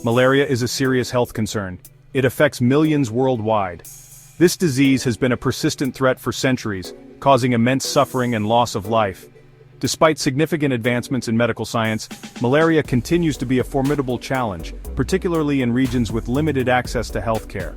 Malaria is a serious health concern. It affects millions worldwide. This disease has been a persistent threat for centuries, causing immense suffering and loss of life. Despite significant advancements in medical science, malaria continues to be a formidable challenge, particularly in regions with limited access to healthcare.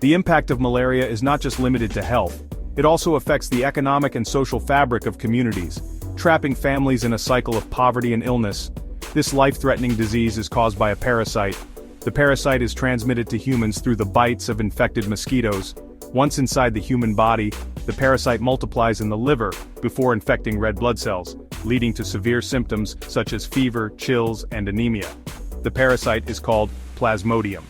The impact of malaria is not just limited to health, it also affects the economic and social fabric of communities, trapping families in a cycle of poverty and illness. This life-threatening disease is caused by a parasite. The parasite is transmitted to humans through the bites of infected mosquitoes. Once inside the human body, the parasite multiplies in the liver before infecting red blood cells, leading to severe symptoms such as fever, chills, and anemia. The parasite is called Plasmodium.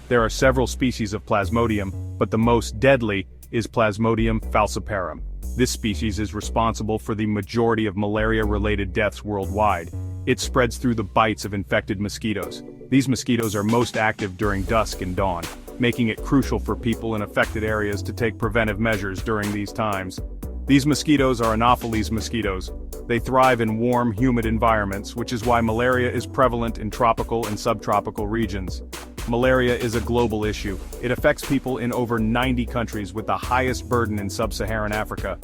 There are several species of Plasmodium, but the most deadly is Plasmodium falciparum. This species is responsible for the majority of malaria-related deaths worldwide. It spreads through the bites of infected mosquitoes. These mosquitoes are most active during dusk and dawn, making it crucial for people in affected areas to take preventive measures during these times. These mosquitoes are Anopheles mosquitoes. They thrive in warm, humid environments, which is why malaria is prevalent in tropical and subtropical regions. Malaria is a global issue. It affects people in over 90 countries, with the highest burden in sub-Saharan Africa.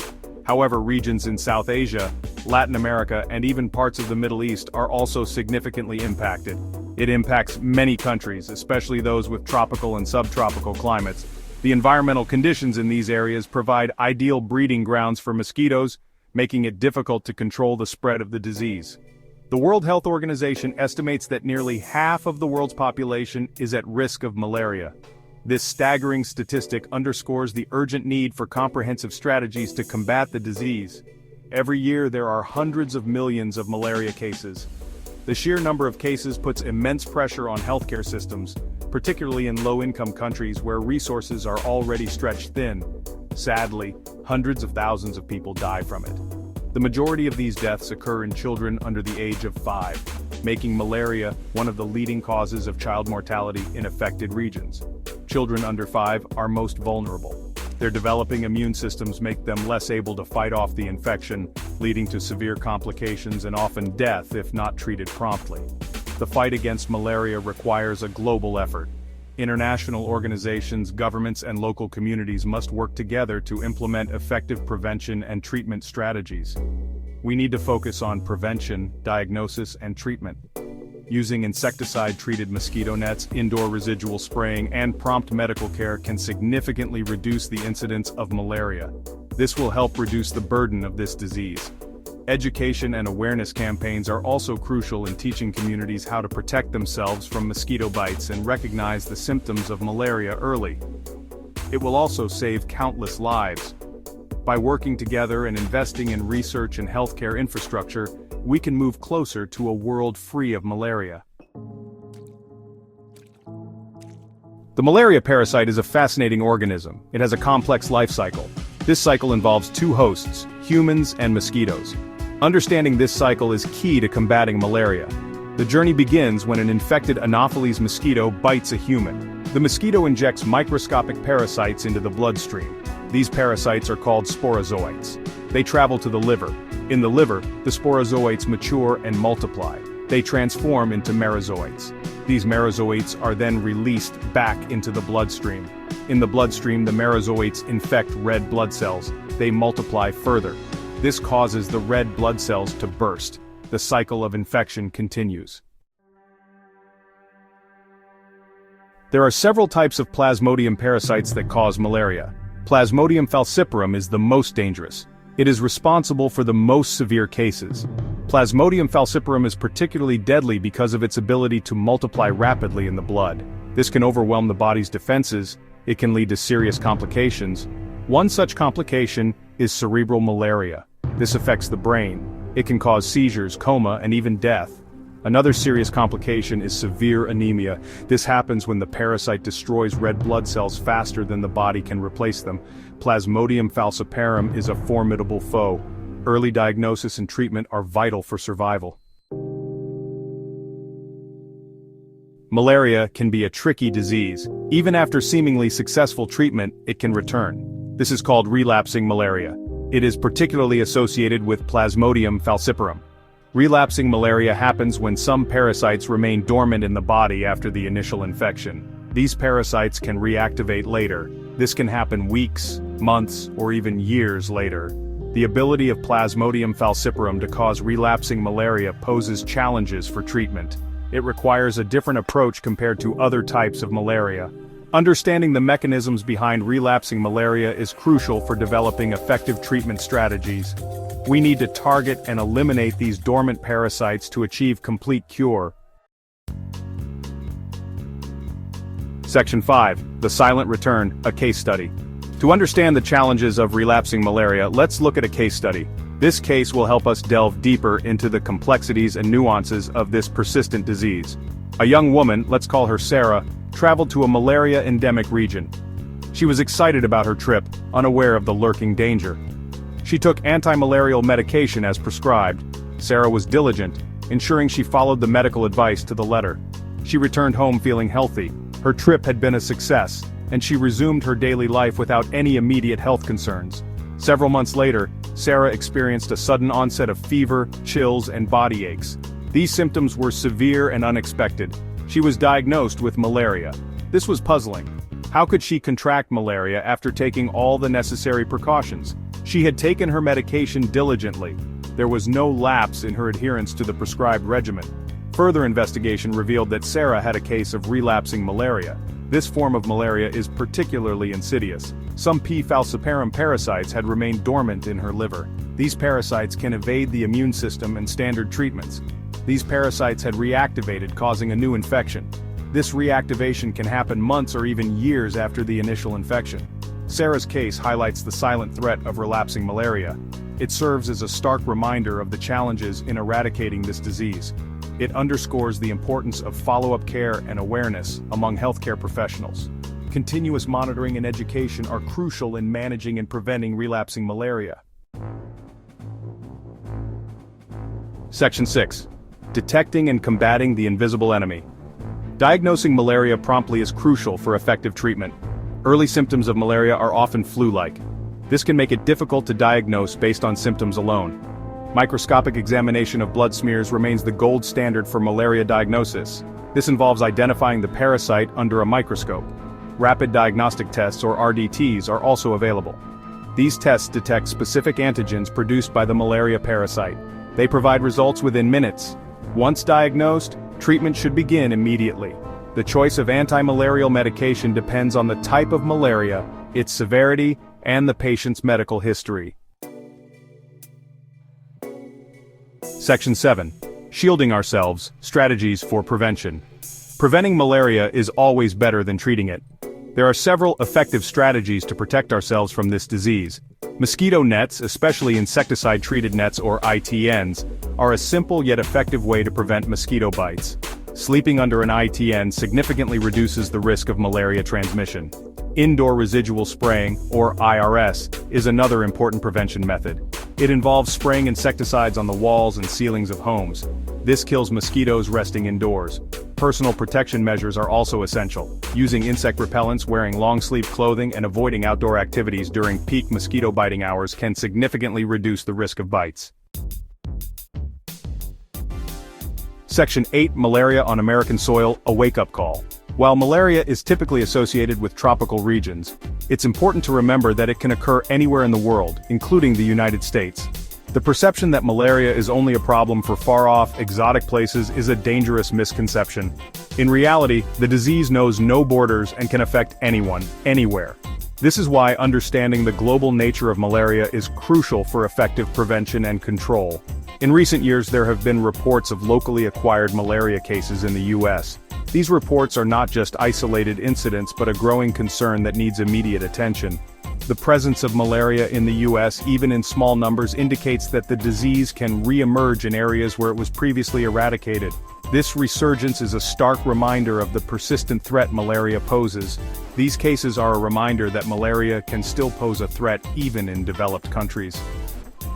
However, regions in South Asia, Latin America, and even parts of the Middle East are also significantly impacted. It impacts many countries, especially those with tropical and subtropical climates. The environmental conditions in these areas provide ideal breeding grounds for mosquitoes, making it difficult to control the spread of the disease. The World Health Organization estimates that nearly half of the world's population is at risk of malaria. This staggering statistic underscores the urgent need for comprehensive strategies to combat the disease. Every year there are hundreds of millions of malaria cases. The sheer number of cases puts immense pressure on healthcare systems, particularly in low-income countries where resources are already stretched thin. Sadly, hundreds of thousands of people die from it. The majority of these deaths occur in children under the age of 5, making malaria one of the leading causes of child mortality in affected regions. Children under 5 are most vulnerable. Their developing immune systems make them less able to fight off the infection, leading to severe complications and often death if not treated promptly. The fight against malaria requires a global effort. International organizations, governments, and local communities must work together to implement effective prevention and treatment strategies. We need to focus on prevention, diagnosis, and treatment. Using insecticide-treated mosquito nets, indoor residual spraying, and prompt medical care can significantly reduce the incidence of malaria. This will help reduce the burden of this disease. Education and awareness campaigns are also crucial in teaching communities how to protect themselves from mosquito bites and recognize the symptoms of malaria early. It will also save countless lives. By working together and investing in research and healthcare infrastructure, we can move closer to a world free of malaria. The malaria parasite is a fascinating organism. It has a complex life cycle. This cycle involves two hosts, humans and mosquitoes. Understanding this cycle is key to combating malaria. The journey begins when an infected Anopheles mosquito bites a human. The mosquito injects microscopic parasites into the bloodstream. These parasites are called sporozoites. They travel to the liver. In the liver, the sporozoites mature and multiply. They transform into merozoites. These merozoites are then released back into the bloodstream. In the bloodstream, the merozoites infect red blood cells. They multiply further. This causes the red blood cells to burst. The cycle of infection continues. There are several types of Plasmodium parasites that cause malaria. Plasmodium falciparum is the most dangerous. It is responsible for the most severe cases. Plasmodium falciparum is particularly deadly because of its ability to multiply rapidly in the blood. This can overwhelm the body's defenses. It can lead to serious complications. One such complication is cerebral malaria. This affects the brain. It can cause seizures, coma, and even death. Another serious complication is severe anemia. This happens when the parasite destroys red blood cells faster than the body can replace them. Plasmodium falciparum is a formidable foe. Early diagnosis and treatment are vital for survival. Malaria can be a tricky disease. Even after seemingly successful treatment, it can return. This is called relapsing malaria. It is particularly associated with Plasmodium falciparum. Relapsing malaria happens when some parasites remain dormant in the body after the initial infection. These parasites can reactivate later. This can happen weeks, months, or even years later. The ability of Plasmodium falciparum to cause relapsing malaria poses challenges for treatment. It requires a different approach compared to other types of malaria. Understanding the mechanisms behind relapsing malaria is crucial for developing effective treatment strategies. We need to target and eliminate these dormant parasites to achieve complete cure. Section 5. The Silent Return, a Case Study. To understand the challenges of relapsing malaria, let's look at a case study. This case will help us delve deeper into the complexities and nuances of this persistent disease. A young woman, let's call her Sarah, traveled to a malaria-endemic region. She was excited about her trip, unaware of the lurking danger. She took anti-malarial medication as prescribed. Sarah was diligent, ensuring she followed the medical advice to the letter. She returned home feeling healthy. Her trip had been a success, and she resumed her daily life without any immediate health concerns. Several months later, Sarah experienced a sudden onset of fever, chills, and body aches. These symptoms were severe and unexpected. She was diagnosed with malaria. This was puzzling. How could she contract malaria after taking all the necessary precautions? She had taken her medication diligently. There was no lapse in her adherence to the prescribed regimen. Further investigation revealed that Sarah had a case of relapsing malaria. This form of malaria is particularly insidious. Some P. falciparum parasites had remained dormant in her liver. These parasites can evade the immune system and standard treatments. These parasites had reactivated, causing a new infection. This reactivation can happen months or even years after the initial infection. Sarah's case highlights the silent threat of relapsing malaria. It serves as a stark reminder of the challenges in eradicating this disease. It underscores the importance of follow-up care and awareness among healthcare professionals. Continuous monitoring and education are crucial in managing and preventing relapsing malaria. Section 6. Detecting and combating the invisible enemy. Diagnosing malaria promptly is crucial for effective treatment. Early symptoms of malaria are often flu-like. This can make it difficult to diagnose based on symptoms alone. Microscopic examination of blood smears remains the gold standard for malaria diagnosis. This involves identifying the parasite under a microscope. Rapid diagnostic tests, or RDTs, are also available. These tests detect specific antigens produced by the malaria parasite. They provide results within minutes. Once diagnosed, treatment should begin immediately. The choice of anti-malarial medication depends on the type of malaria, its severity, and the patient's medical history. Section 7. Shielding ourselves, strategies for prevention. Preventing malaria is always better than treating it. There are several effective strategies to protect ourselves from this disease. Mosquito nets, especially insecticide-treated nets or ITNs, are a simple yet effective way to prevent mosquito bites. Sleeping under an ITN significantly reduces the risk of malaria transmission. Indoor residual spraying, or IRS, is another important prevention method. It involves spraying insecticides on the walls and ceilings of homes. This kills mosquitoes resting indoors. Personal protection measures are also essential. Using insect repellents, wearing long-sleeve clothing, and avoiding outdoor activities during peak mosquito biting hours can significantly reduce the risk of bites. Section 8. Malaria on American soil, a wake-up call. While malaria is typically associated with tropical regions, it's important to remember that it can occur anywhere in the world, including the United States. The perception that malaria is only a problem for far-off, exotic places is a dangerous misconception. In reality, the disease knows no borders and can affect anyone, anywhere. This is why understanding the global nature of malaria is crucial for effective prevention and control. In recent years, there have been reports of locally acquired malaria cases in the U.S. These reports are not just isolated incidents but a growing concern that needs immediate attention. The presence of malaria in the U.S., even in small numbers, indicates that the disease can re-emerge in areas where it was previously eradicated. This resurgence is a stark reminder of the persistent threat malaria poses. These cases are a reminder that malaria can still pose a threat even in developed countries.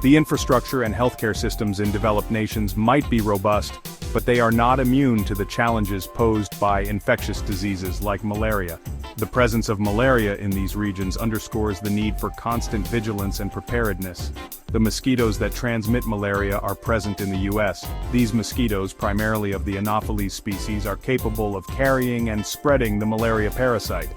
The infrastructure and healthcare systems in developed nations might be robust, but they are not immune to the challenges posed by infectious diseases like malaria. The presence of malaria in these regions underscores the need for constant vigilance and preparedness. The mosquitoes that transmit malaria are present in the U.S. These mosquitoes, primarily of the Anopheles species, are capable of carrying and spreading the malaria parasite.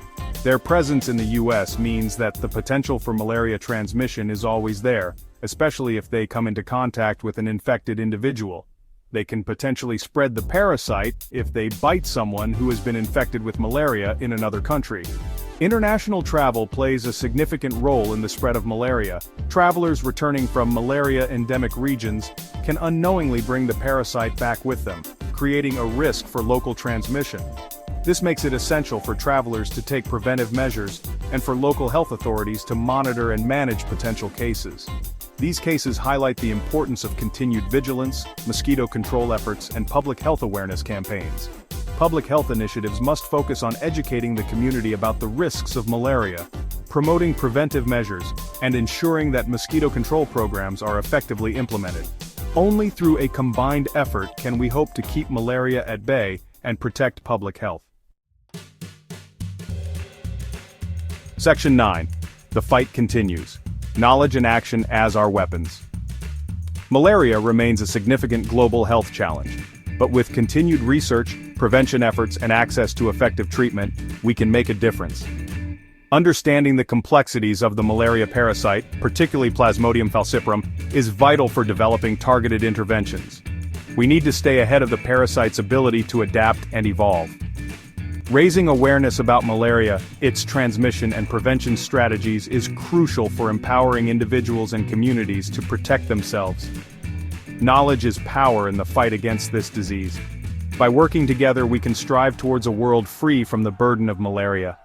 Their presence in the U.S. means that the potential for malaria transmission is always there, especially if they come into contact with an infected individual. They can potentially spread the parasite if they bite someone who has been infected with malaria in another country. International travel plays a significant role in the spread of malaria. Travelers returning from malaria-endemic regions can unknowingly bring the parasite back with them, creating a risk for local transmission. This makes it essential for travelers to take preventive measures and for local health authorities to monitor and manage potential cases. These cases highlight the importance of continued vigilance, mosquito control efforts, and public health awareness campaigns. Public health initiatives must focus on educating the community about the risks of malaria, promoting preventive measures, and ensuring that mosquito control programs are effectively implemented. Only through a combined effort can we hope to keep malaria at bay and protect public health. Section 9. The fight continues. Knowledge and action as our weapons. Malaria remains a significant global health challenge, but with continued research, prevention efforts, and access to effective treatment, we can make a difference. Understanding the complexities of the malaria parasite, particularly Plasmodium falciparum, is vital for developing targeted interventions. We need to stay ahead of the parasite's ability to adapt and evolve. Raising awareness about malaria, its transmission and prevention strategies is crucial for empowering individuals and communities to protect themselves. Knowledge is power in the fight against this disease. By working together, we can strive towards a world free from the burden of malaria.